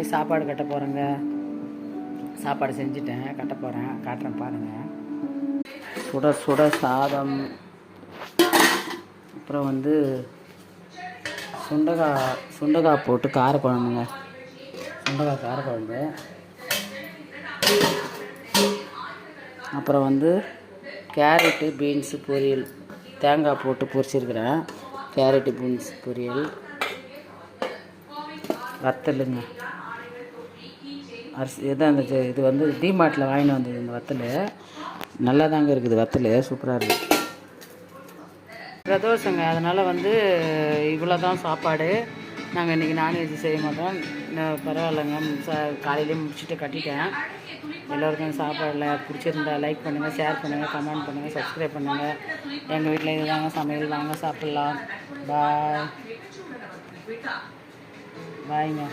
போய் சாப்பாடு கட்ட போகிறேங்க. சாப்பாடு செஞ்சுட்டேன், கட்ட போகிறேன், காட்டுறேன் பாருங்கள். சுட சுட சாதம், அப்புறம் வந்து சுண்டக்காய் போட்டு காரக்குழம்புங்க. சுண்டக்காய் காரக்குழம்பு. அப்புறம் வந்து கேரட்டு பீன்ஸு பொரியல், தேங்காய் போட்டு பொரிச்சிருக்கிறேன். கேரட்டு பீன்ஸ் பொரியல், வத்தலுங்க. அரிசி எதான் அந்த இது வந்து டிமார்ட்டில் வாங்கிட்டு வந்தது. இந்த வத்தல் நல்லா தாங்க இருக்குது. வத்தல் சூப்பராக இருக்குது. பிரதோஷங்க, அதனால் வந்து இவ்வளோ தான் சாப்பாடு. நாங்கள் இன்றைக்கி நான்வெஜ் செய்ய மாட்டோம். பரவாயில்லைங்க, காலையிலேயே முடிச்சுட்டு கட்டிட்டேன். எல்லோருக்கும் சாப்பாடில் பிடிச்சிருந்தா லைக் பண்ணுங்கள், ஷேர் பண்ணுங்கள், கமெண்ட் பண்ணுங்கள், சப்ஸ்கிரைப் பண்ணுங்கள். எங்கள் வீட்டில் இது தாங்க சமையல். வாங்க சாப்பிட்லாம். பாய் பாய்ங்க.